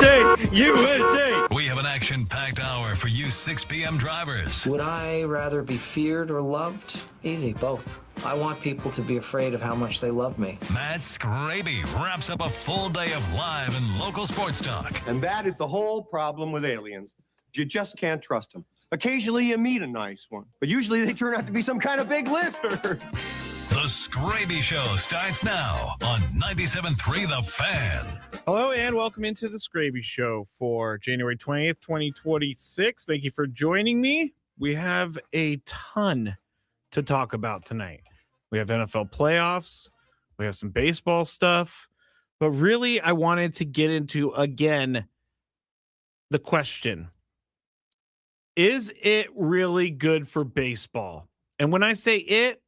USA! USA! We have an action-packed hour for you 6 p.m. drivers. Would I rather be feared or loved? Easy, both. I want people to be afraid of how much they love me. Matt Skraby wraps up a full day of live and local sports talk. And that is the whole problem with aliens. You just can't trust them. Occasionally you meet a nice one, but usually they turn out to be some kind of big lizard. The Skraby Show starts now on 97.3 The Fan. Hello and welcome into the Skraby Show for January 20th, 2026. Thank you for joining me. We have a ton to talk about tonight. We have NFL playoffs. We have some baseball stuff. But really, I wanted to get into, again, the question. Is it really good for baseball? And when I say it,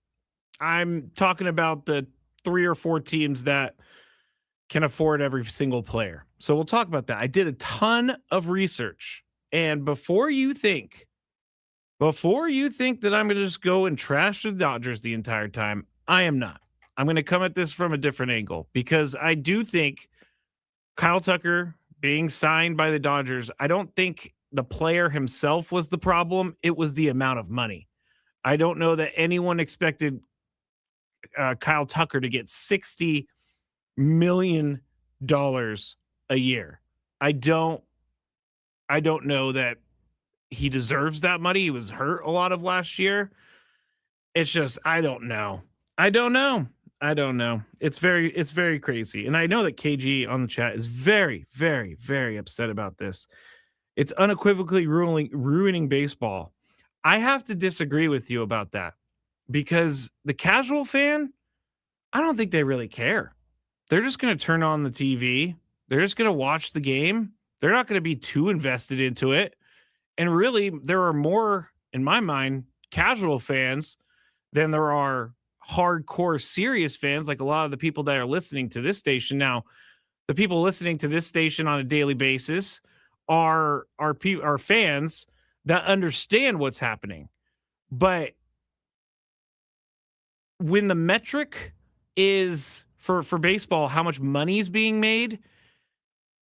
I'm talking about the 3 or 4 teams that can afford every single player. So we'll talk about that. I did a ton of research. And before you think that I'm going to just go and trash the Dodgers the entire time, I am not. I'm going to come at this from a different angle because I do think Kyle Tucker being signed by the Dodgers, I don't think the player himself was the problem. It was the amount of money. I don't know that anyone expected Kyle Tucker to get $60 million a year. I don't know that he deserves that money. He was hurt a lot of last year. It's just, I don't know. It's very crazy. And I know that KG on the chat is very, very, very upset about this. It's unequivocally ruining baseball. I have to disagree with you about that because the casual fan, I don't think they really care. They're just going to turn on the TV. They're just going to watch the game. They're not going to be too invested into it. And really, there are more, in my mind, casual fans than there are hardcore serious fans, like a lot of the people that are listening to this station. Now, the people listening to this station on a daily basis are fans that understand what's happening. But when the metric is for baseball, how much money is being made,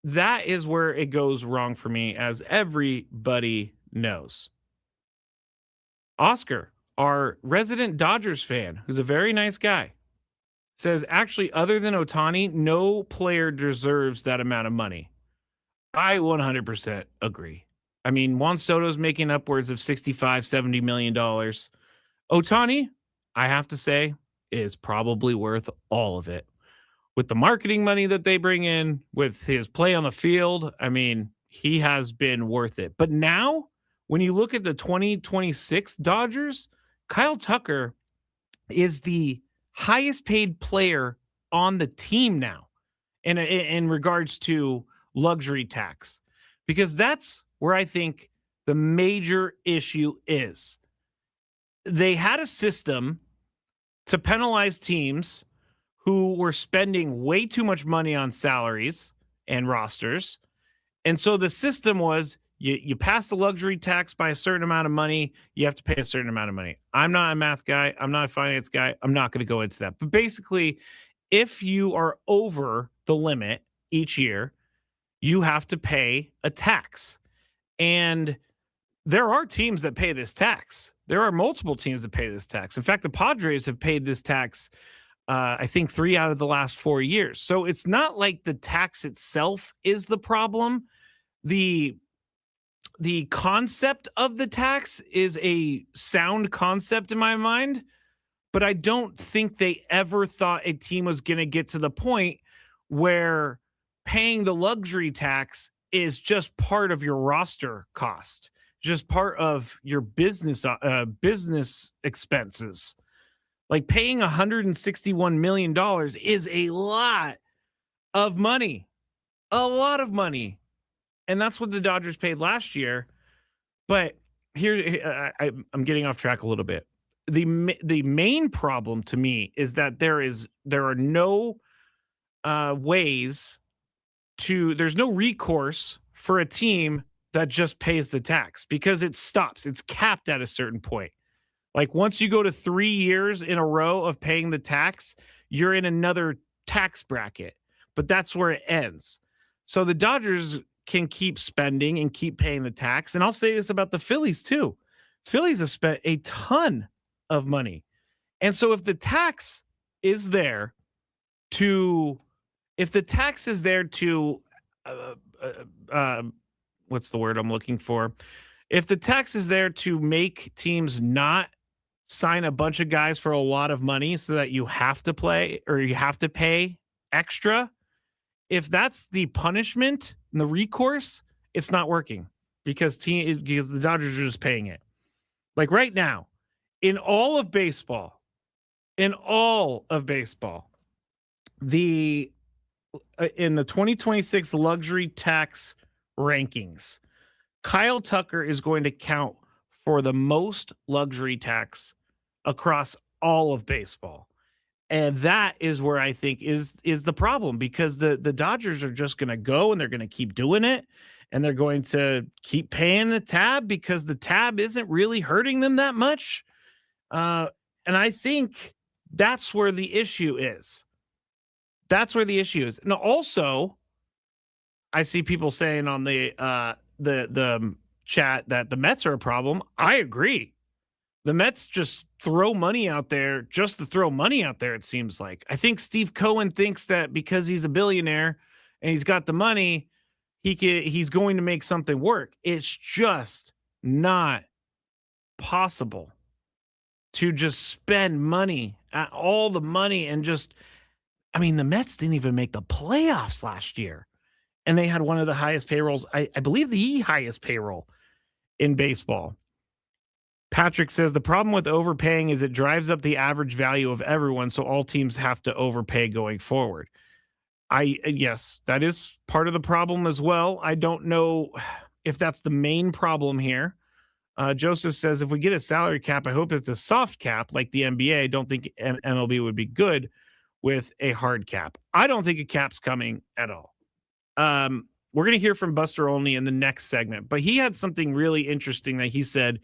that is where it goes wrong for me, as everybody knows. Oscar, our resident Dodgers fan, who's a very nice guy, says, actually, other than Ohtani, no player deserves that amount of money. I 100% agree. I mean, Juan Soto's making upwards of $65-70 million. Ohtani, I have to say, is probably worth all of it. With the marketing money that they bring in, with his play on the field, I mean, he has been worth it. But now, when you look at the 2026 Dodgers, Kyle Tucker is the highest paid player on the team now in regards to luxury tax, because that's where I think the major issue is. They had a system to penalize teams who were spending way too much money on salaries and rosters. And so the system was you pass the luxury tax by a certain amount of money, you have to pay a certain amount of money. I'm not a math guy. I'm not a finance guy. I'm not going to go into that. But basically, if you are over the limit each year, you have to pay a tax. And there are teams that pay this tax. There are multiple teams that pay this tax. In fact, the Padres have paid this tax, I think, 3 out of the last 4 years. So it's not like the tax itself is the problem. The concept of the tax is a sound concept in my mind, but I don't think they ever thought a team was going to get to the point where paying the luxury tax is just part of your roster cost, just part of your business expenses. Like paying $161 million is a lot of money, And that's what the Dodgers paid last year. But here, I'm getting off track a little bit. The main problem to me is that there are no ways to, there's no recourse for a team that just pays the tax, because it stops. It's capped at a certain point. Like once you go to 3 years in a row of paying the tax, you're in another tax bracket, but that's where it ends. So the Dodgers can keep spending and keep paying the tax. And I'll say this about the Phillies too. Phillies have spent a ton of money. And so if the tax is there to, what's the word I'm looking for? If the tax is there to make teams not sign a bunch of guys for a lot of money so that you have to play or you have to pay extra, if that's the punishment and the recourse, it's not working because the Dodgers are just paying it. Like right now, in all of baseball, the in the 2026 luxury tax rankings, Kyle Tucker is going to count for the most luxury tax across all of baseball. And that is where I think is the problem, because the Dodgers are just going to go and they're going to keep doing it, and they're going to keep paying the tab because the tab isn't really hurting them that much. And I think that's where the issue is. And also, I see people saying on the chat that the Mets are a problem. I agree. The Mets just throw money out there just to throw money out there, it seems like. I think Steve Cohen thinks that because he's a billionaire and he's got the money, he's going to make something work. It's just not possible to just spend money, all the money, and just, I mean, the Mets didn't even make the playoffs last year. And they had one of the highest payrolls, I believe the highest payroll in baseball. Patrick says the problem with overpaying is it drives up the average value of everyone, so all teams have to overpay going forward. Yes, that is part of the problem as well. I don't know if that's the main problem here. Joseph says if we get a salary cap, I hope it's a soft cap like the NBA. I don't think MLB would be good with a hard cap. I don't think a cap's coming at all. We're going to hear from Buster Olney in the next segment, but he had something really interesting that he said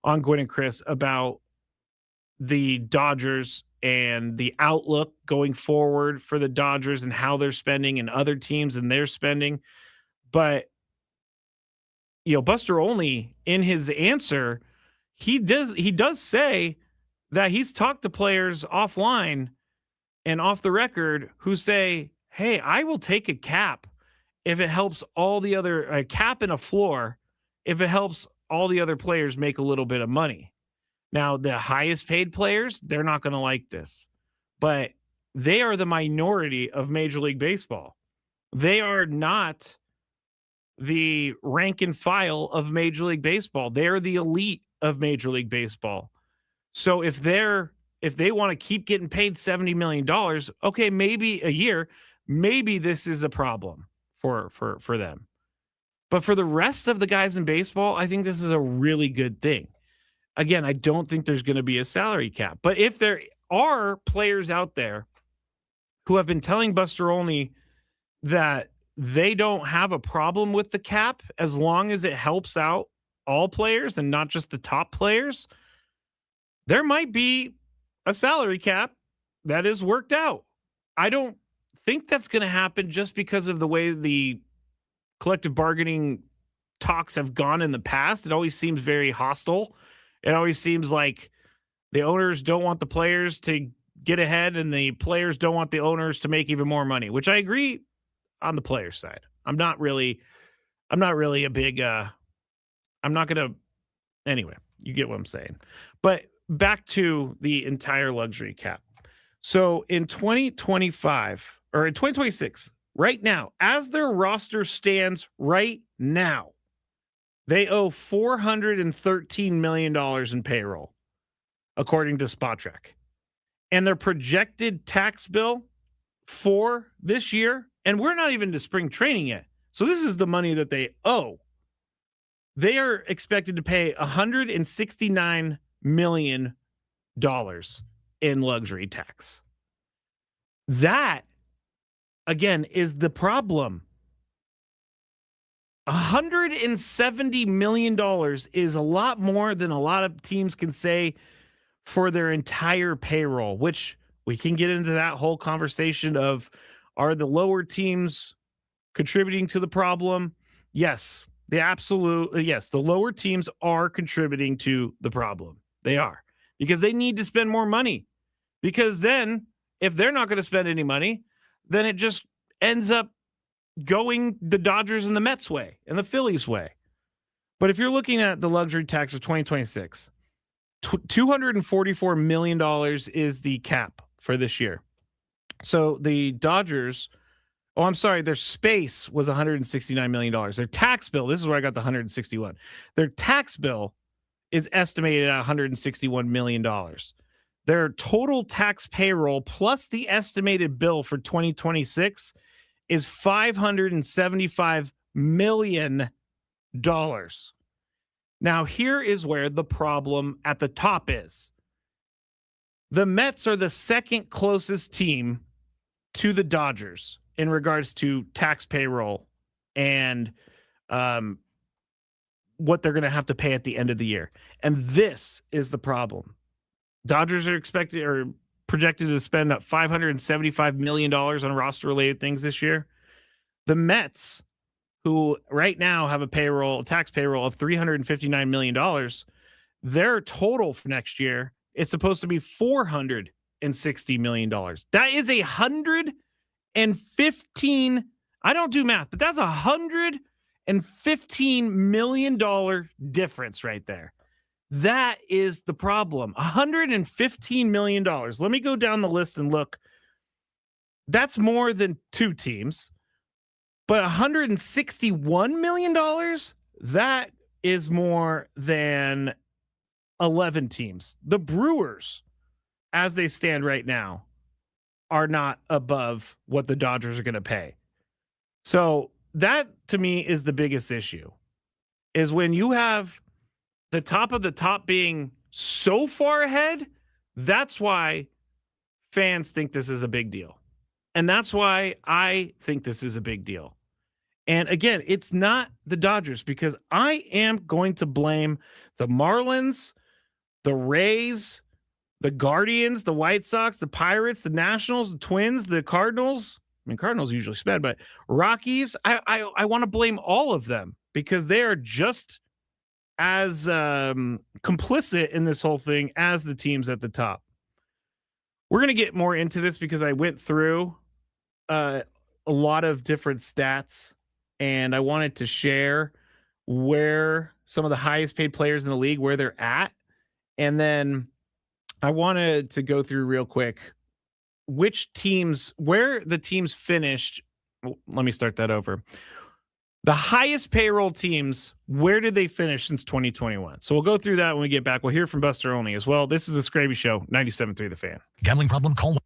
on Gwynn and Chris about the Dodgers and the outlook going forward for the Dodgers and how they're spending and other teams and their spending. But, Buster Olney, in his answer, he does say that he's talked to players offline and off the record who say, hey, I will take a cap if it helps all the other, a cap and a floor, if it helps all the other players make a little bit of money. Now, the highest paid players, they're not going to like this, but they are the minority of Major League Baseball. They are not the rank and file of Major League Baseball. They're the elite of Major League Baseball. So if they want to keep getting paid $70 million, okay, maybe a year, maybe this is a problem for them. But for the rest of the guys in baseball, I think this is a really good thing. Again, I don't think there's going to be a salary cap. But if there are players out there who have been telling Buster Olney that they don't have a problem with the cap as long as it helps out all players and not just the top players, there might be a salary cap that is worked out. I don't think that's going to happen just because of the way the collective bargaining talks have gone in the past. It always seems very hostile. It always seems like the owners don't want the players to get ahead and the players don't want the owners to make even more money, which I agree on the player side. I'm not really a big, anyway, you get what I'm saying. But back to the entire luxury cap. So in 2025 or in 2026, right now, as their roster stands right now, they owe $413 million in payroll, according to Spotrac. And their projected tax bill for this year, and we're not even to spring training yet, so this is the money that they owe. They are expected to pay $169 million in luxury tax. That, again, is the problem. $170 million is a lot more than a lot of teams can say for their entire payroll, which we can get into that whole conversation of, are the lower teams contributing to the problem? Yes, yes, the lower teams are contributing to the problem. They are, because they need to spend more money. Because then, if they're not going to spend any money, then it just ends up going the Dodgers and the Mets way and the Phillies way. But if you're looking at the luxury tax of 2026, $244 million is the cap for this year. So the Dodgers, their space was $169 million. Their tax bill, this is where I got the 161. Their tax bill is estimated at $161 million. Their total tax payroll plus the estimated bill for 2026 is $575 million. Now, here is where the problem at the top is. The Mets are the second closest team to the Dodgers in regards to tax payroll and what they're going to have to pay at the end of the year. And this is the problem. Dodgers are projected to spend up $575 million on roster-related things this year. The Mets, who right now have a tax payroll of $359 million, their total for next year is supposed to be $460 million. That is $115. I don't do math, but that's $115 million difference right there. That is the problem. $115 million. Let me go down the list and look. That's more than two teams. But $161 million, that is more than 11 teams. The Brewers, as they stand right now, are not above what the Dodgers are going to pay. So that, to me, is the biggest issue, is when you have the top of the top being so far ahead, that's why fans think this is a big deal. And that's why I think this is a big deal. And again, it's not the Dodgers, because I am going to blame the Marlins, the Rays, the Guardians, the White Sox, the Pirates, the Nationals, the Twins, the Cardinals. I mean, Cardinals usually spend, but Rockies. I want to blame all of them, because they are just as complicit in this whole thing as the teams at the top. We're going to get more into this because I went through a lot of different stats, and I wanted to share where some of the highest paid players in the league, where they're at. And then I wanted to go through real quick where the teams finished. Let me start that over. The highest payroll teams, where did they finish since 2021? So we'll go through that when we get back. We'll hear from Buster Olney as well. This is the Skraby Show, 97.3 The Fan. Gambling problem? Call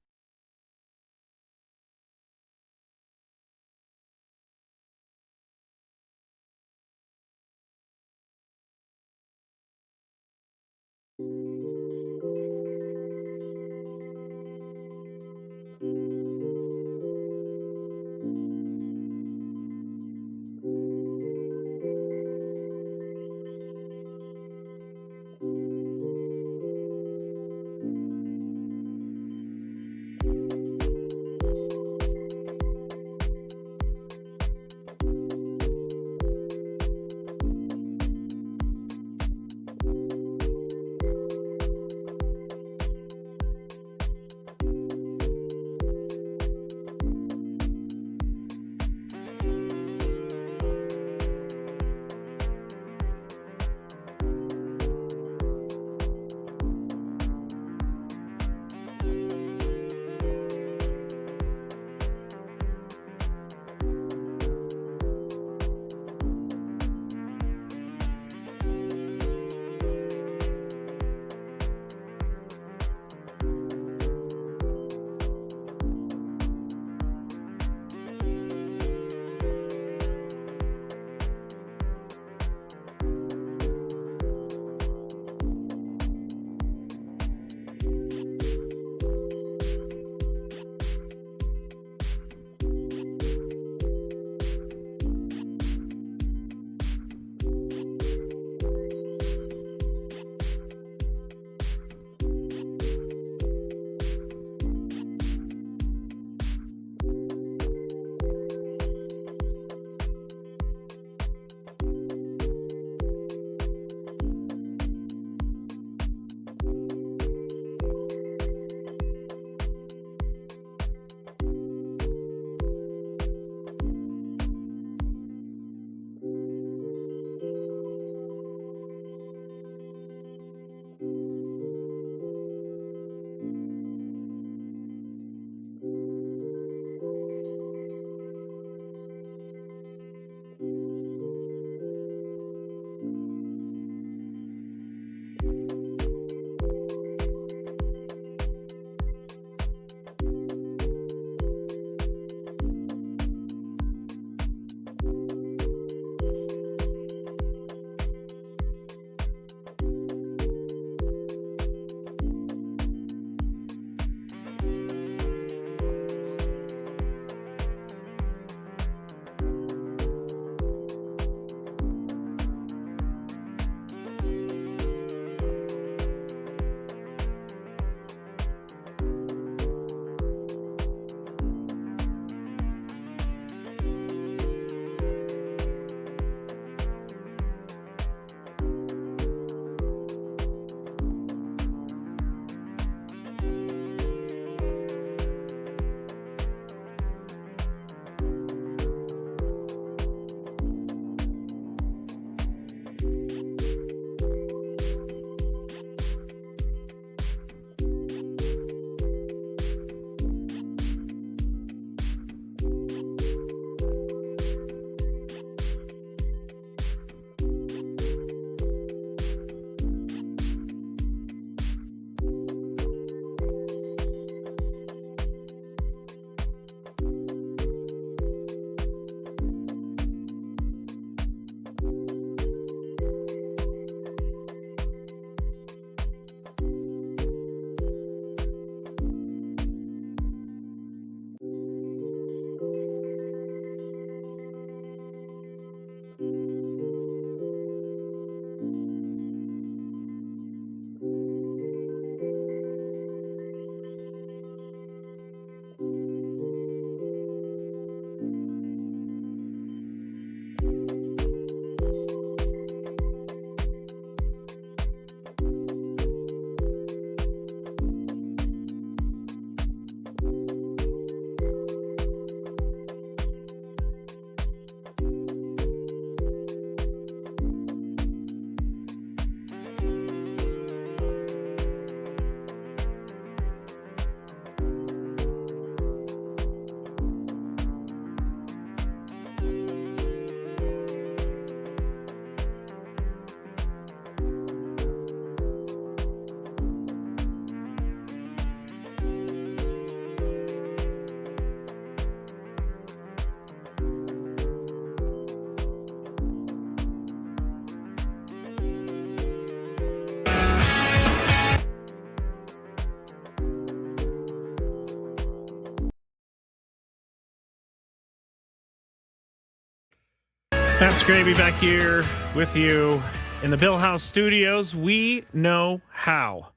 Matt Skraby back here with you in the Bill House Studios. We know how.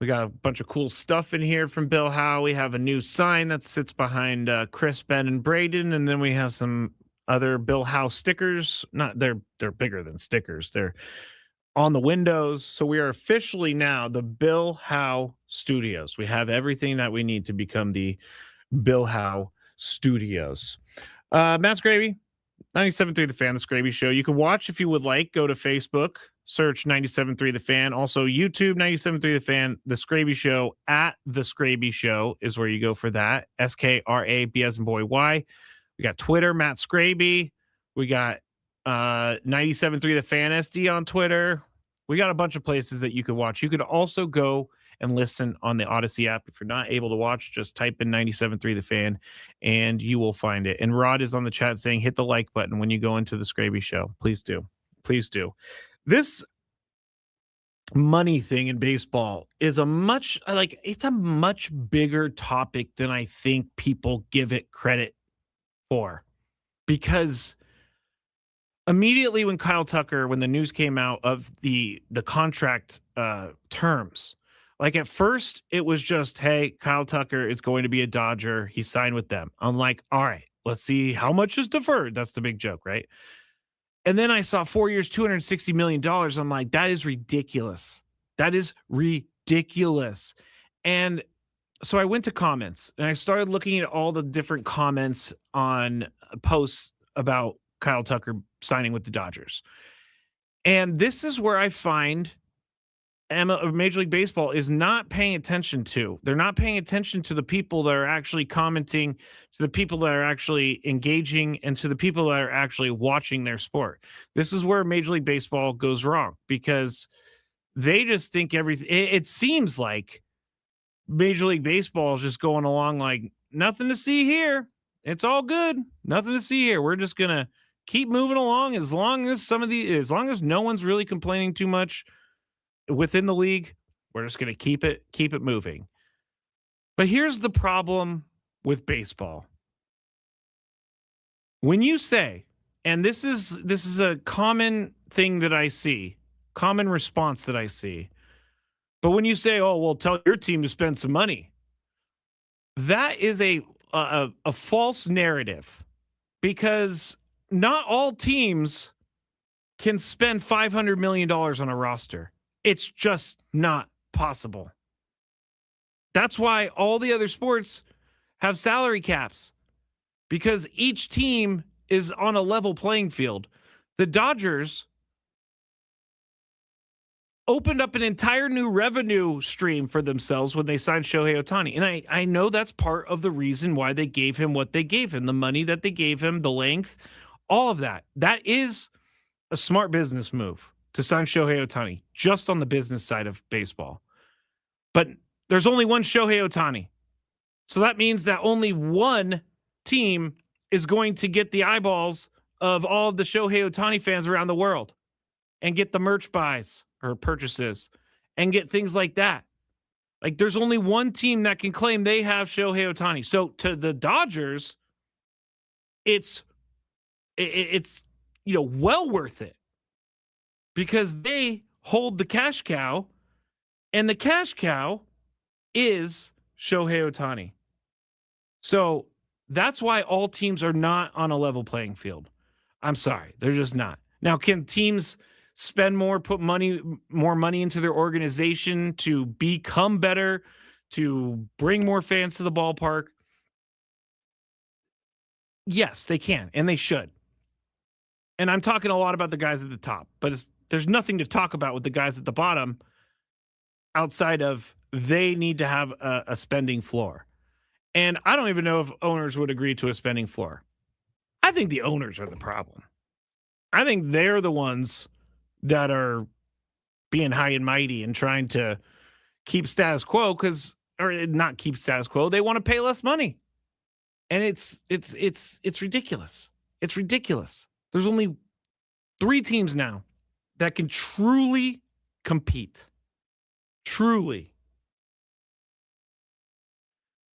We got a bunch of cool stuff in here from Bill Howe. We have a new sign that sits behind Chris, Ben, and Braden, and then we have some other Bill Howe stickers. They're bigger than stickers. They're on the windows. So we are officially now the Bill Howe Studios. We have everything that we need to become the Bill Howe Studios. Matt Skraby, 97.3 The Fan, The Skraby Show. You can watch if you would like. Go to Facebook, search 97.3 The Fan. Also, YouTube, 97.3 The Fan, The Skraby Show, at The Skraby Show is where you go for that. SKRAB as in boy, Y. We got Twitter, Matt Skraby. We got 97.3 The Fan SD on Twitter. We got a bunch of places that you could watch. You could also go and listen on the Odyssey app. If you're not able to watch, just type in 97.3 The Fan and you will find it. And Rod is on the chat saying, hit the like button when you go into the Skraby Show. Please do. Please do. This money thing in baseball is it's a much bigger topic than I think people give it credit for. Because immediately when the news came out of the contract terms, like at first it was just, hey, Kyle Tucker is going to be a Dodger. He signed with them. I'm like, all right, let's see how much is deferred. That's the big joke, right? And then I saw 4 years, $260 million. I'm like, that is ridiculous. That is ridiculous. And so I went to comments and I started looking at all the different comments on posts about Kyle Tucker signing with the Dodgers. And this is where I find Major League Baseball is not paying attention to. They're not paying attention to the people that are actually commenting, to the people that are actually engaging, and to the people that are actually watching their sport. This is where Major League Baseball goes wrong because they just think everything. It seems like Major League Baseball is just going along like nothing to see here. It's all good. Nothing to see here. We're just gonna keep moving along as long as no one's really complaining too much within the league. We're just going to keep it moving. But here's the problem with baseball. When you say, and this is a common thing that I see, common response that I see, but when you say, oh, well, tell your team to spend some money, that is a false narrative because not all teams can spend $500 million on a roster. It's just not possible. That's why all the other sports have salary caps because each team is on a level playing field. The Dodgers opened up an entire new revenue stream for themselves when they signed Shohei Ohtani. And I know that's part of the reason why they gave him what they gave him, the money that they gave him, the length, all of that. That is a smart business move to sign Shohei Ohtani, just on the business side of baseball. But there's only one Shohei Ohtani. So that means that only one team is going to get the eyeballs of all of the Shohei Ohtani fans around the world and get the merch buys or purchases and get things like that. Like there's only one team that can claim they have Shohei Ohtani. So to the Dodgers, it's well worth it. Because they hold the cash cow, and the cash cow is Shohei Ohtani. So that's why all teams are not on a level playing field. I'm sorry, they're just not. Now, can teams spend more, put more money into their organization to become better, to bring more fans to the ballpark? Yes, they can, and they should. And I'm talking a lot about the guys at the top, but there's nothing to talk about with the guys at the bottom outside of they need to have a spending floor. And I don't even know if owners would agree to a spending floor. I think the owners are the problem. I think they're the ones that are being high and mighty and trying to keep status quo or not keep status quo. They want to pay less money. And it's ridiculous. It's ridiculous. There's only 3 teams now that can truly compete. Truly.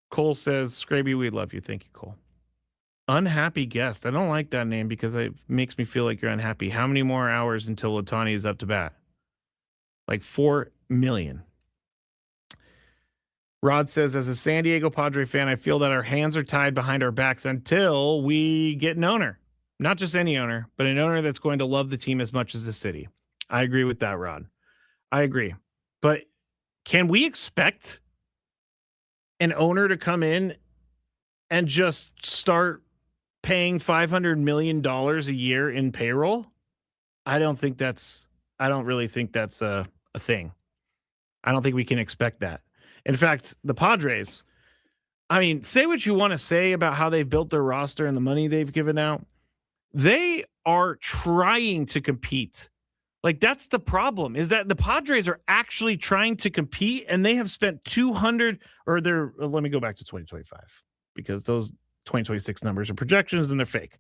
Cole says, Skraby, we love you. Thank you, Cole. Unhappy guest. I don't like that name because it makes me feel like you're unhappy. How many more hours until Ohtani is up to bat? Like 4 million. Rod says, as a San Diego Padre fan, I feel that our hands are tied behind our backs until we get an owner. Not just any owner, but an owner that's going to love the team as much as the city. I agree with that, Rod. I agree. But can we expect an owner to come in and just start paying $500 million a year in payroll? I don't really think that's a thing. I don't think we can expect that. In fact, the Padres, I mean, say what you want to say about how they've built their roster and the money they've given out. They are trying to compete. Like, that's the problem, is that the Padres are actually trying to compete, and they have spent 200, or they're, let me go back to 2025, because those 2026 numbers are projections and they're fake.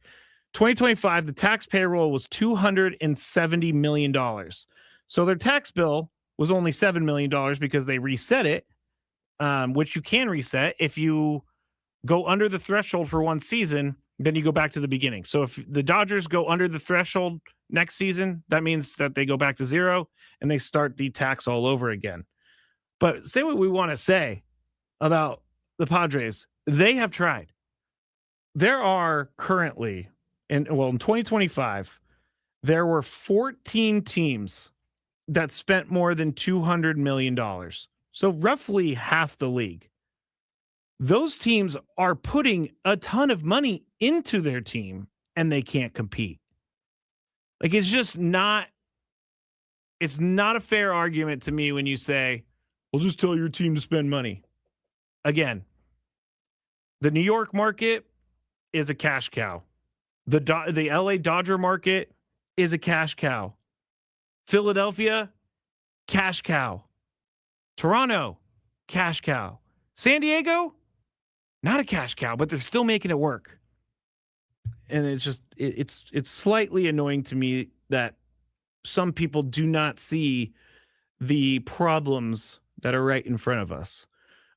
2025, the tax payroll was $270 million. So their tax bill was only $7 million because they reset it, which you can reset. If you go under the threshold for one season, then you go back to the beginning. So if the Dodgers go under the threshold next season, that means that they go back to zero and they start the tax all over again. But say what we want to say about the Padres. They have tried. There are currently, in 2025, there were 14 teams that spent more than $200 million. So roughly half the league. Those teams are putting a ton of money into their team and they can't compete. Like, it's not a fair argument to me when you say, well, just tell your team to spend money. Again, the New York market is a cash cow. The LA Dodger market is a cash cow. Philadelphia, cash cow. Toronto, cash cow. San Diego, not a cash cow, but they're still making it work. And it's just, it's slightly annoying to me that some people do not see the problems that are right in front of us.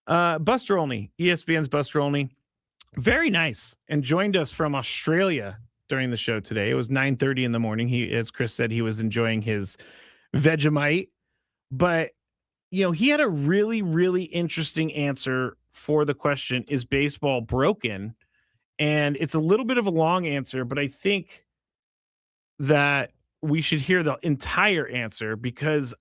Buster Olney, ESPN's Buster Olney, very nice, and joined us from Australia during the show today. It was 9:30 in the morning. He, as Chris said, he was enjoying his Vegemite, but he had a really, really interesting answer for the question, is baseball broken? And it's a little bit of a long answer, but I think that we should hear the entire answer because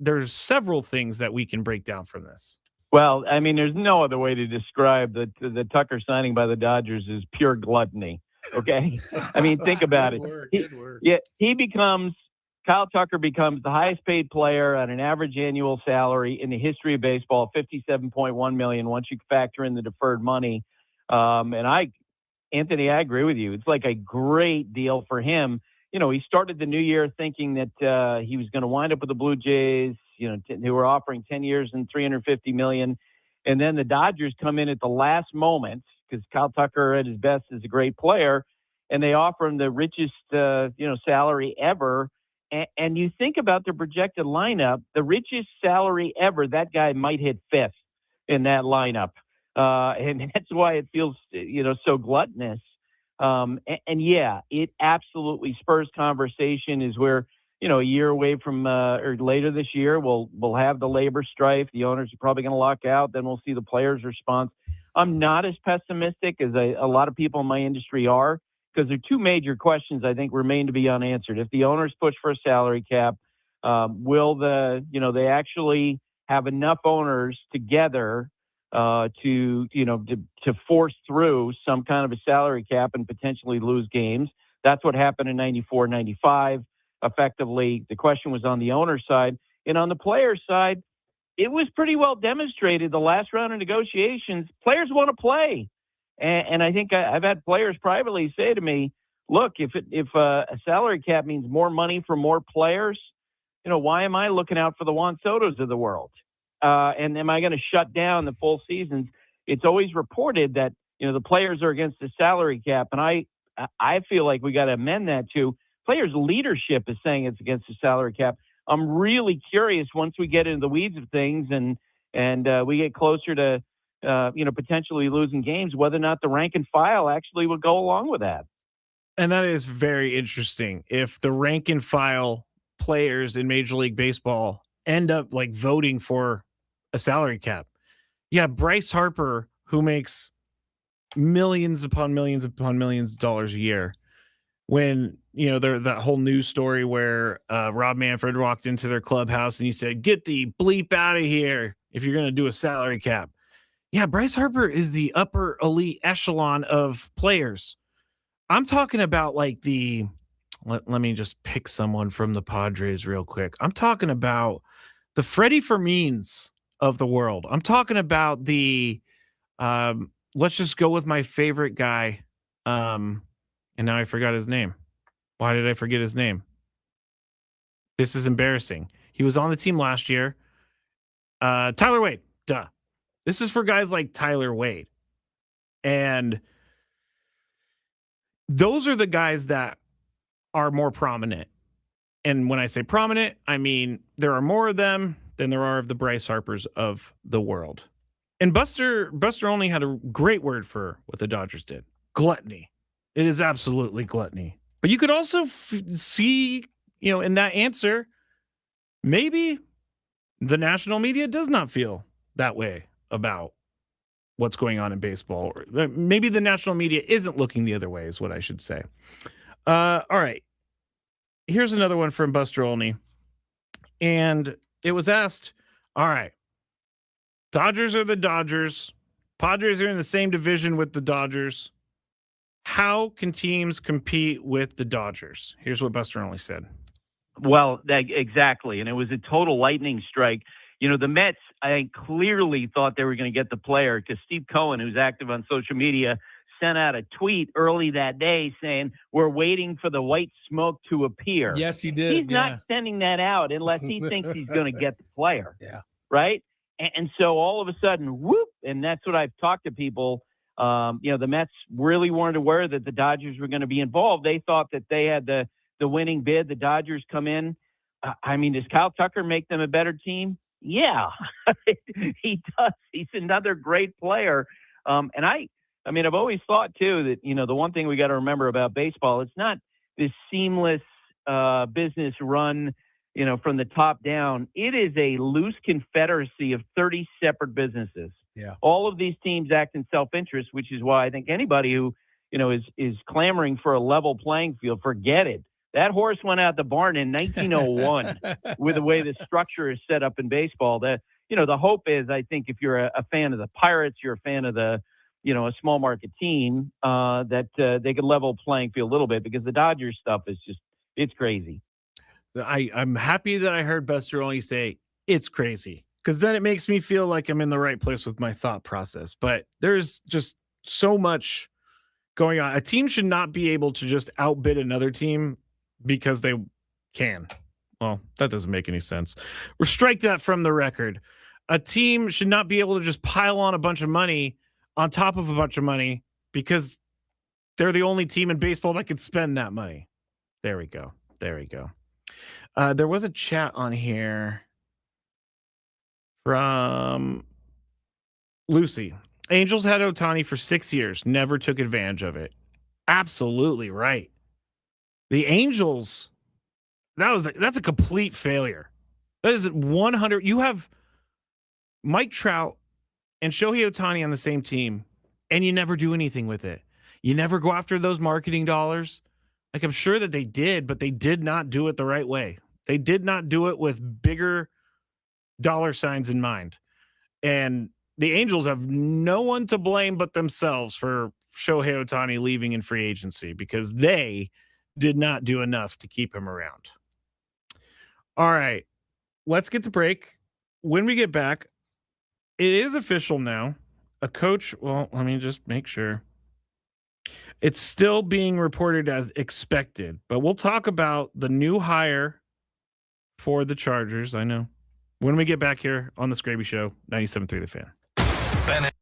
there's several things that we can break down from this. Well, I mean, there's no other way to describe the Tucker signing by the Dodgers is pure gluttony. Okay. I mean, think about it. Good work. Kyle Tucker becomes the highest paid player at an average annual salary in the history of baseball, $57.1 million, once you factor in the deferred money. Anthony, I agree with you. It's like a great deal for him. He started the new year thinking that he was going to wind up with the Blue Jays, who were offering 10 years and $350 million. And then the Dodgers come in at the last moment because Kyle Tucker at his best is a great player, and they offer him the richest, salary ever. And you think about the projected lineup, the richest salary ever, that guy might hit fifth in that lineup. And that's why it feels, so gluttonous. Yeah, it absolutely spurs conversation. Is where, a year away from or later this year, we'll have the labor strife. The owners are probably going to lock out. Then we'll see the players' response. I'm not as pessimistic as a lot of people in my industry are, because there are two major questions I think remain to be unanswered. If the owners push for a salary cap, will they actually have enough owners together to force through some kind of a salary cap and potentially lose games? That's what happened in 94, 95. Effectively, the question was on the owner side. And on the player side, it was pretty well demonstrated the last round of negotiations, players want to play. And I think I've had players privately say to me, look, if a salary cap means more money for more players, why am I looking out for the Juan Sotos of the world? And am I going to shut down the full seasons? It's always reported that, the players are against the salary cap. And I feel like we got to amend that to players' leadership is saying it's against the salary cap. I'm really curious once we get into the weeds of things and we get closer to potentially losing games, whether or not the rank and file actually would go along with that. And that is very interesting. If the rank and file players in Major League Baseball end up like voting for a salary cap. Yeah, Bryce Harper, who makes millions upon millions upon millions of dollars a year, when there that whole news story where Rob Manfred walked into their clubhouse and he said, "Get the bleep out of here if you're going to do a salary cap." Yeah, Bryce Harper is the upper elite echelon of players. I'm talking about like let me just pick someone from the Padres real quick. I'm talking about the Freddie Fermins of the world. I'm talking about the let's just go with my favorite guy. And now I forgot his name. Why did I forget his name? This is embarrassing. He was on the team last year. Tyler Wade. Duh. This is for guys like Tyler Wade. And those are the guys that are more prominent. And when I say prominent, I mean there are more of them than there are of the Bryce Harpers of the world. And Buster only had a great word for what the Dodgers did. Gluttony. It is absolutely gluttony. But you could also see, in that answer, maybe the national media does not feel that way about what's going on in baseball. Or maybe the national media isn't looking the other way, is what I should say. All right. Here's another one from Buster Olney. And it was asked, all right, Dodgers are the Dodgers. Padres are in the same division with the Dodgers. How can teams compete with the Dodgers? Here's what Buster Olney said. Well, exactly. And it was a total lightning strike. The Mets, I think, clearly thought they were going to get the player because Steve Cohen, who's active on social media, sent out a tweet early that day saying, "We're waiting for the white smoke to appear." Yes, he did. He's not sending that out unless he thinks he's going to get the player. Yeah. Right? And so all of a sudden, whoop, and that's what I've talked to people. The Mets really weren't aware that the Dodgers were going to be involved. They thought that they had the winning bid. The Dodgers come in. Does Kyle Tucker make them a better team? Yeah, he does. He's another great player. I've always thought too that, the one thing we got to remember about baseball, it's not this seamless business run, from the top down. It is a loose confederacy of 30 separate businesses. Yeah. All of these teams act in self-interest, which is why I think anybody who, is clamoring for a level playing field, forget it. That horse went out the barn in 1901 with the way the structure is set up in baseball. The hope is, I think, if you're a fan of the Pirates, you're a fan of the, a small market team, that they could level playing field a little bit, because the Dodgers stuff is just, it's crazy. I'm happy that I heard Buster only say it's crazy, because then it makes me feel like I'm in the right place with my thought process. But there's just so much going on. A team should not be able to just outbid another team because they can. Well, that doesn't make any sense. We'll strike that from the record. A team should not be able to just pile on a bunch of money on top of a bunch of money because they're the only team in baseball that could spend that money. There we go. There was a chat on here from Lucy. Angels had Ohtani for 6 years, never took advantage of it. Absolutely right. The Angels, that's a complete failure. That is 100. You have Mike Trout and Shohei Ohtani on the same team, and you never do anything with it. You never go after those marketing dollars. Like, I'm sure that they did, but they did not do it the right way. They did not do it with bigger dollar signs in mind. And the Angels have no one to blame but themselves for Shohei Ohtani leaving in free agency, because they did not do enough to keep him around. All right, let's get to break. When we get back, it is official now. A coach, well, let me just make sure. It's still being reported as expected, but we'll talk about the new hire for the Chargers. I know. When we get back here on the Skraby Show, 97.3 The Fan. Bennett.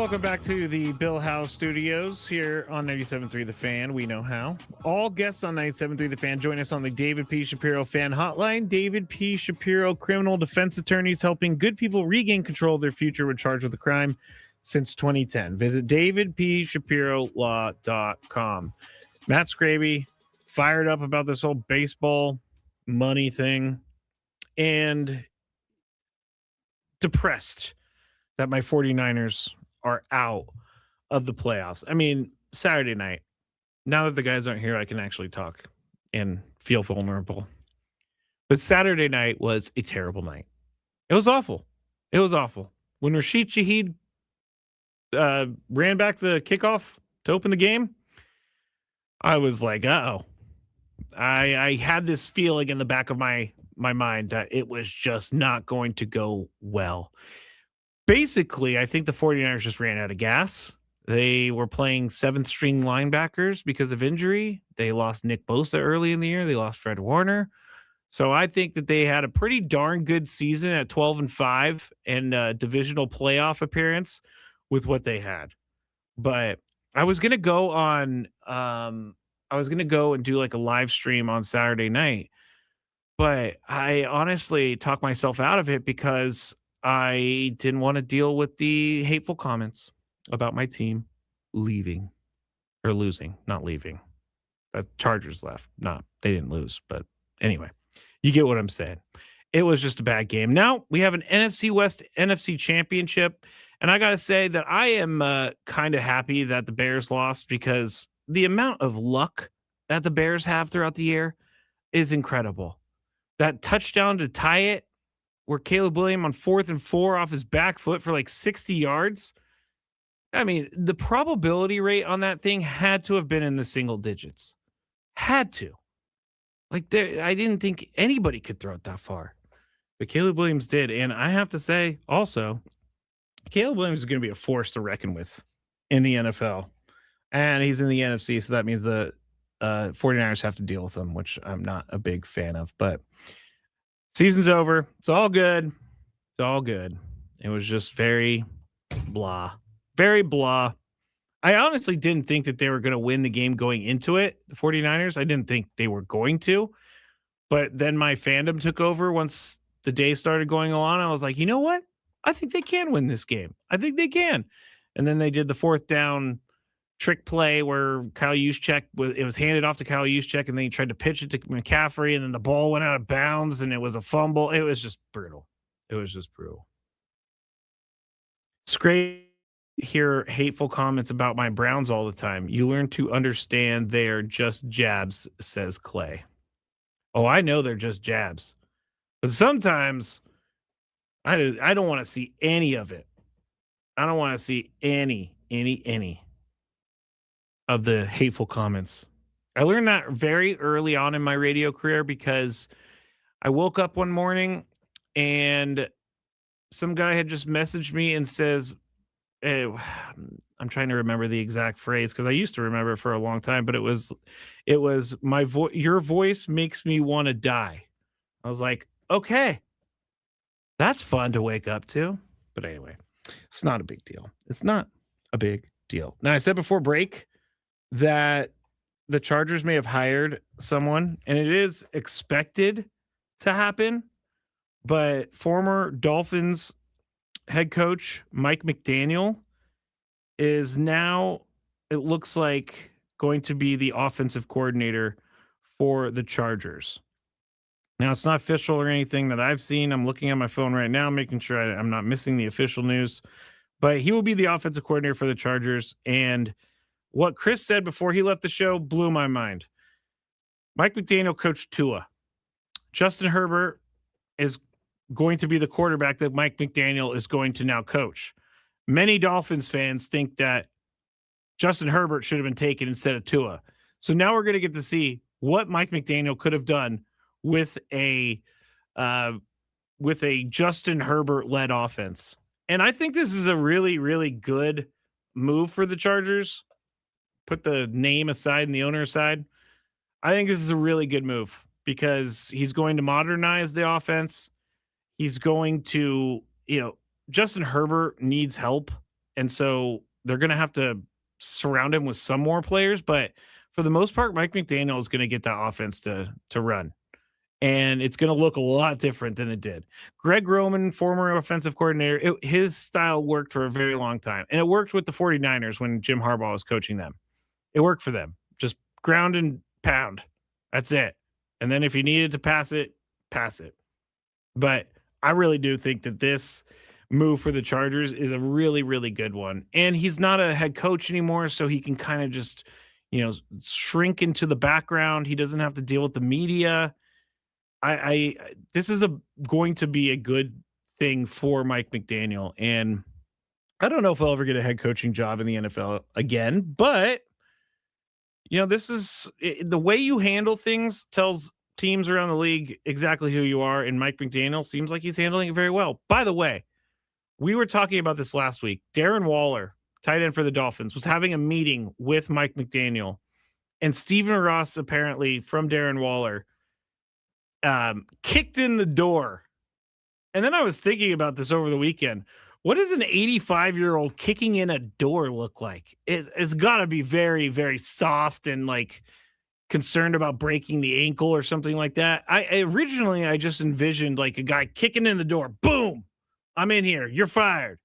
Welcome back to the Bill House Studios here on 97.3 The Fan. We know how. All guests on 97.3 The Fan join us on the David P. Shapiro Fan Hotline. David P. Shapiro, criminal defense attorneys helping good people regain control of their future when charged with a crime since 2010. Visit davidpshapirolaw.com. Matt Skraby fired up about this whole baseball money thing and depressed that my 49ers are out of the playoffs. I mean, Saturday night, now that the guys aren't here, I can actually talk and feel vulnerable. But Saturday night was a terrible night. It was awful. It was awful. When Rashid Shaheed ran back the kickoff to open the game, I was like, uh-oh. I had this feeling in the back of my mind that it was just not going to go well. Basically, I think the 49ers just ran out of gas. They were playing 7th-string linebackers because of injury. They lost Nick Bosa early in the year. They lost Fred Warner. So I think that they had a pretty darn good season at 12-5 and a divisional playoff appearance with what they had. But I was going to go on and do like a live stream on Saturday night. But I honestly talked myself out of it because I didn't want to deal with the hateful comments about my team leaving or losing, not leaving. The Chargers left. They didn't lose. But anyway, you get what I'm saying. It was just a bad game. Now we have an NFC West NFC championship. And I got to say that I am kind of happy that the Bears lost because the amount of luck that the Bears have throughout the year is incredible. That touchdown to tie it, where Caleb Williams on 4th and 4 off his back foot for like 60 yards. I mean, the probability rate on that thing had to have been in the single digits. Had to. Like, I didn't think anybody could throw it that far. But Caleb Williams did. And I have to say, also, Caleb Williams is going to be a force to reckon with in the NFL. And he's in the NFC, so that means the 49ers have to deal with him, which I'm not a big fan of. But season's over. It's all good. It's all good. It was just very blah. Very blah. I honestly didn't think that they were going to win the game going into it, the 49ers. I didn't think they were going to. But then my fandom took over once the day started going on. I was like, you know what? I think they can win this game. I think they can. And then they did the 4th down trick play where Kyle Juszczyk, it was handed off to Kyle Juszczyk, and then he tried to pitch it to McCaffrey, and then the ball went out of bounds, and it was a fumble. It was just brutal. It was just brutal. It's great to hear hateful comments about my Browns all the time. You learn to understand they are just jabs, says Clay. Oh, I know they're just jabs. But sometimes I don't want to see any of it. I don't want to see any of the hateful comments. I learned that very early on in my radio career because I woke up one morning and some guy had just messaged me and says, hey, I'm trying to remember the exact phrase because I used to remember it for a long time, but it was your voice makes me want to die. I was like, okay, that's fun to wake up to. But anyway, it's not a big deal. It's not a big deal. Now, I said before break that the Chargers may have hired someone, and it is expected to happen, but former Dolphins head coach Mike McDaniel is now, it looks like, going to be the offensive coordinator for the Chargers. Now, it's not official or anything that I've seen. I'm looking at my phone right now, making sure I'm not missing the official news, but he will be the offensive coordinator for the Chargers. And what Chris said before he left the show blew my mind. Mike McDaniel coached Tua. Justin Herbert is going to be the quarterback that Mike McDaniel is going to now coach. Many Dolphins fans think that Justin Herbert should have been taken instead of Tua. So now we're going to get to see what Mike McDaniel could have done with a Justin Herbert-led offense. And I think this is a really, really good move for the Chargers. Put the name aside and the owner aside. I think this is a really good move because he's going to modernize the offense. He's going to, Justin Herbert needs help And so they're going to have to surround him with some more players. But for the most part, Mike McDaniel is going to get that offense to run. And it's going to look a lot different than it did. Greg Roman, former offensive coordinator, his style worked for a very long time. And it worked with the 49ers when Jim Harbaugh was coaching them. It worked for them. Just ground and pound. That's it. And then if you needed to pass it, pass it. But I really do think that this move for the Chargers is a really, really good one. And he's not a head coach anymore, so he can kind of just, shrink into the background. He doesn't have to deal with the media. This is going to be a good thing for Mike McDaniel. And I don't know if he'll ever get a head coaching job in the NFL again, but this is the way you handle things tells teams around the league exactly who you are. And Mike McDaniel seems like he's handling it very well. By the way, we were talking about this last week. Darren Waller, tight end for the Dolphins, was having a meeting with Mike McDaniel, and Stephen Ross, apparently from Darren Waller, kicked in the door. And then I was thinking about this over the weekend. What does an 85-year-old kicking in a door look like? It's got to be very, very soft and concerned about breaking the ankle or something like that. Originally I just envisioned a guy kicking in the door. Boom, I'm in here. You're fired.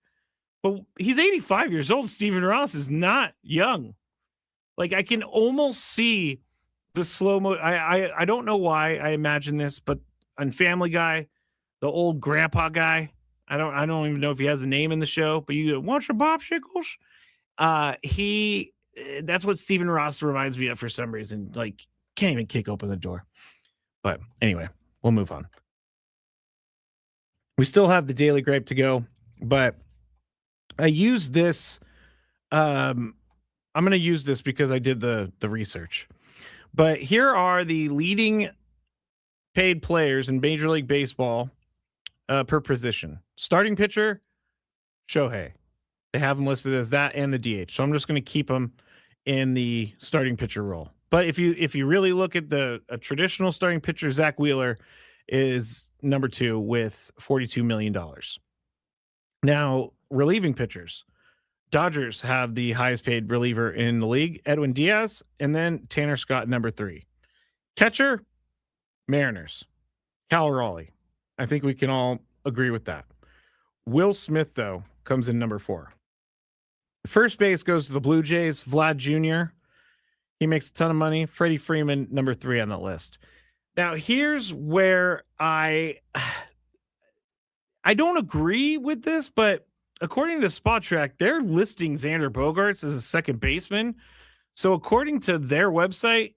But he's 85 years old. Stephen Ross is not young. I can almost see the slow-mo. I don't know why I imagine this, but on Family Guy, the old grandpa guy, I don't even know if he has a name in the show, but you watch your Bob Shickles. That's what Stephen Ross reminds me of for some reason. Can't even kick open the door. But anyway, we'll move on. We still have the Daily Grape to go, but I use this. I'm going to use this because I did the research. But here are the leading paid players in Major League Baseball per position. Starting pitcher, Shohei. They have him listed as that and the DH. So I'm just going to keep him in the starting pitcher role. But if you really look at a traditional starting pitcher, Zach Wheeler is number 2 with $42 million. Now, relieving pitchers. Dodgers have the highest paid reliever in the league, Edwin Diaz, and then Tanner Scott, number 3. Catcher, Mariners, Cal Raleigh. I think we can all agree with that. Will Smith, though, comes in number 4. First base goes to the Blue Jays, Vlad Jr. He makes a ton of money. Freddie Freeman, number 3 on the list. Now, here's where I don't agree with this, but according to Spot Track, they're listing Xander Bogaerts as a second baseman. So according to their website,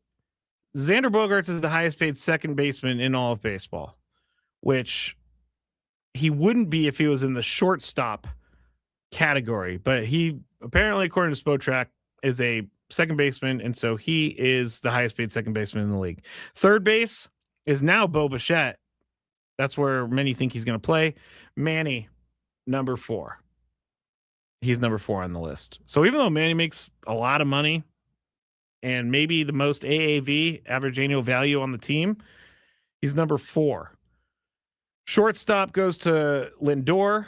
Xander Bogaerts is the highest paid second baseman in all of baseball, which he wouldn't be if he was in the shortstop category. But he apparently, according to Spot Track, is a second baseman, and so he is the highest paid second baseman in the league. Third base is now Bo Bichette. That's where many think he's going to play. Manny, number 4. He's number 4 on the list. So even though Manny makes a lot of money and maybe the most AAV, average annual value on the team, he's number 4. Shortstop goes to Lindor,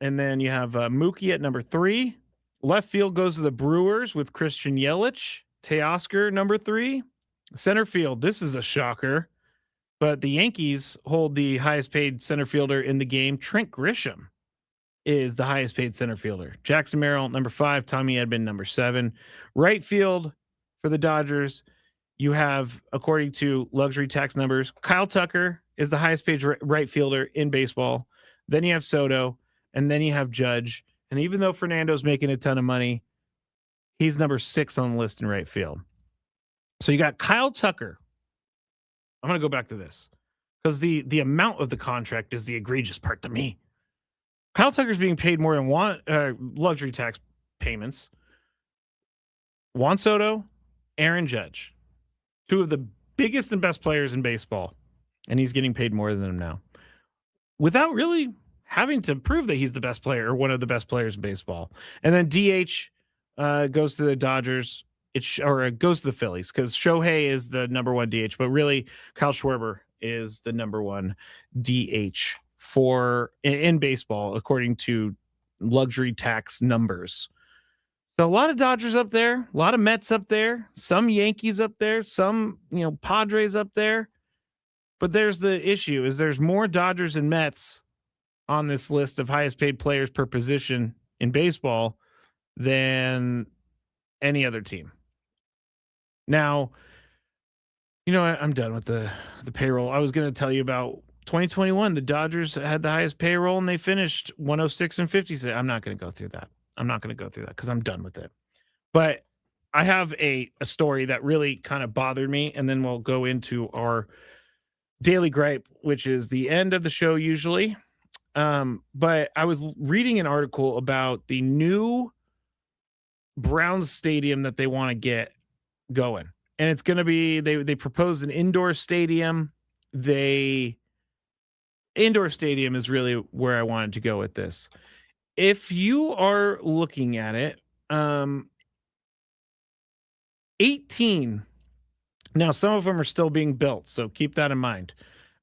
and then you have Mookie at number 3. Left field goes to the Brewers with Christian Yelich. Teoscar, number 3. Center field, this is a shocker, but the Yankees hold the highest paid center fielder in the game. Trent Grisham is the highest paid center fielder. Jackson Merrill, number 5. Tommy Edman, number 7. Right field for the Dodgers, you have, according to luxury tax numbers, Kyle Tucker is the highest paid right fielder in baseball. Then you have Soto, and then you have Judge. And even though Fernando's making a ton of money, he's number 6 on the list in right field. So you got Kyle Tucker. I'm going to go back to this because the amount of the contract is the egregious part to me. Kyle Tucker's being paid more than luxury tax payments. Juan Soto, Aaron Judge, 2 of the biggest and best players in baseball, and he's getting paid more than them now without really having to prove that he's the best player or one of the best players in baseball. And then DH goes to the Dodgers. It goes to the Phillies because Shohei is the number 1 DH, but really Kyle Schwarber is the number 1 DH in baseball, according to luxury tax numbers. So a lot of Dodgers up there, a lot of Mets up there, some Yankees up there, some, Padres up there. But there's the issue is there's more Dodgers and Mets on this list of highest paid players per position in baseball than any other team. Now, I'm done with the payroll. I was going to tell you about 2021. The Dodgers had the highest payroll and they finished 106 and 56. I'm not going to go through that. Because I'm done with it. But I have a story that really kind of bothered me, and then we'll go into our daily gripe, which is the end of the show usually. But I was reading an article about the new Browns stadium that they want to get going. And it's going to be, they proposed an indoor stadium. Indoor stadium is really where I wanted to go with this. If you are looking at it, 18, now some of them are still being built, so keep that in mind.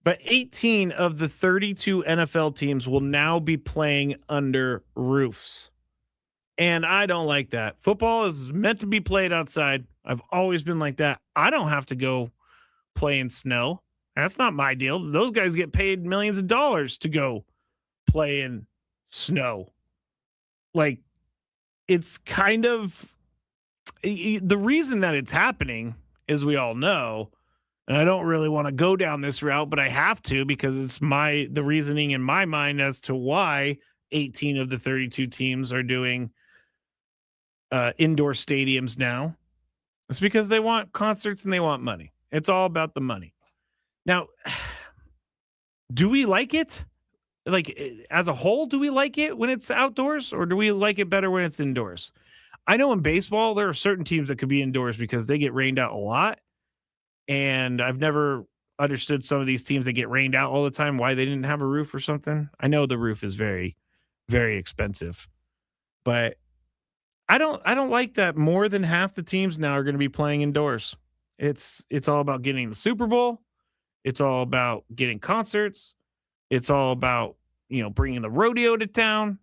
But 18 of the 32 NFL teams will now be playing under roofs. And I don't like that. Football is meant to be played outside. I've always been like that. I don't have to go play in snow. That's not my deal. Those guys get paid millions of dollars to go play in snow. Like, it's kind of the reason that it's happening, as we all know, and I don't really want to go down this route, but I have to because it's the reasoning in my mind as to why 18 of the 32 teams are doing indoor stadiums now. It's because they want concerts and they want money. It's all about the money. Now, do we like it? Like, as a whole, do we like it when it's outdoors, or do we like it better when it's indoors? I know in baseball, there are certain teams that could be indoors because they get rained out a lot. And I've never understood some of these teams that get rained out all the time, why they didn't have a roof or something. I know the roof is very, very expensive, but I don't like that more than half the teams now are going to be playing indoors. It's all about getting the Super Bowl. It's all about getting concerts. It's all about, bringing the rodeo to town.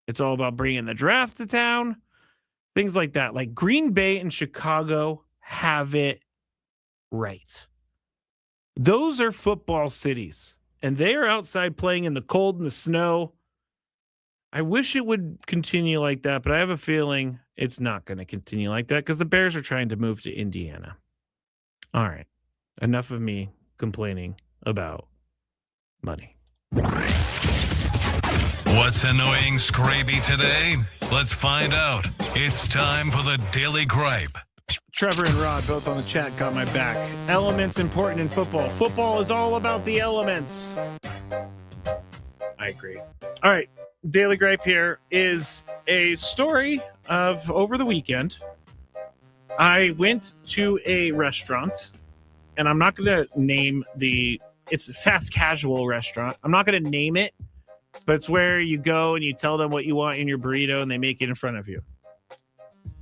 It's all about bringing the draft to town. Things like that. Like Green Bay and Chicago have it right. Those are football cities, and they are outside playing in the cold and the snow. I wish it would continue like that, but I have a feeling it's not going to continue like that because the Bears are trying to move to Indiana. All right. Enough of me complaining about money. What's annoying Skraby today? Let's find out. It's time for the Daily Gripe. Trevor and Rod, both on the chat, got my back. Elements important in football. Football is all about the elements. I agree. All right. Daily Gripe here is a story of over the weekend. I went to a restaurant, and I'm not going to name it's a fast casual restaurant. I'm not going to name it, but it's where you go and you tell them what you want in your burrito and they make it in front of you.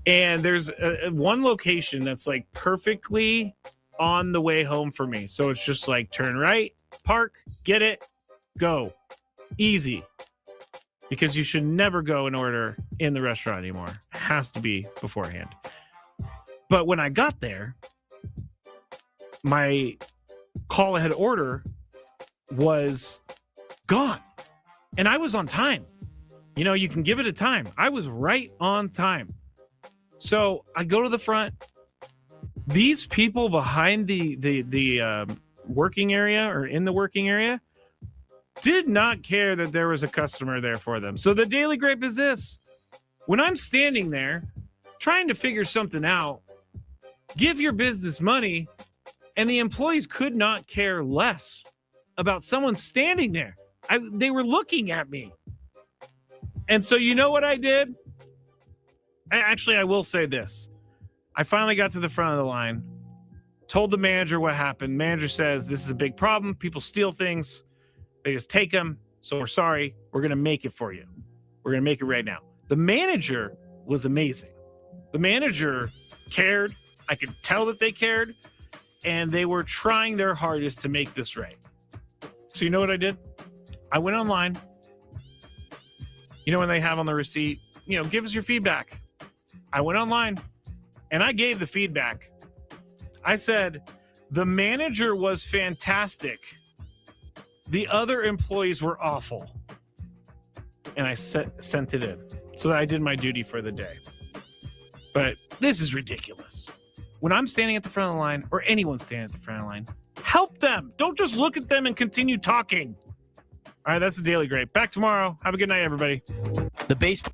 And there's one location that's like perfectly on the way home for me. So it's just like turn right, park, get it, go. Easy. Because you should never go and order in the restaurant anymore. It has to be beforehand. But when I got there, my call ahead order was gone. And I was on time. You can give it a time. I was right on time. So I go to the front. These people behind the working area or in the working area did not care that there was a customer there for them. So the Daily Gripe is this. When I'm standing there trying to figure something out, give your business money, and the employees could not care less about someone standing there. They were looking at me. And so you know what I did? Actually, I will say this. I finally got to the front of the line, told the manager what happened. Manager says, this is a big problem. People steal things. They just take them. So we're sorry. We're going to make it for you. We're going to make it right now. The manager was amazing. The manager cared. I could tell that they cared. And they were trying their hardest to make this right. So you know what I did? I went online. You know, when they have on the receipt, give us your feedback. I went online and I gave the feedback. I said, the manager was fantastic. The other employees were awful. And I sent it in so that I did my duty for the day. But this is ridiculous. When I'm standing at the front of the line, or anyone standing at the front of the line, help them. Don't just look at them and continue talking. All right, that's the Daily Grape. Back tomorrow. Have a good night, everybody. The baseball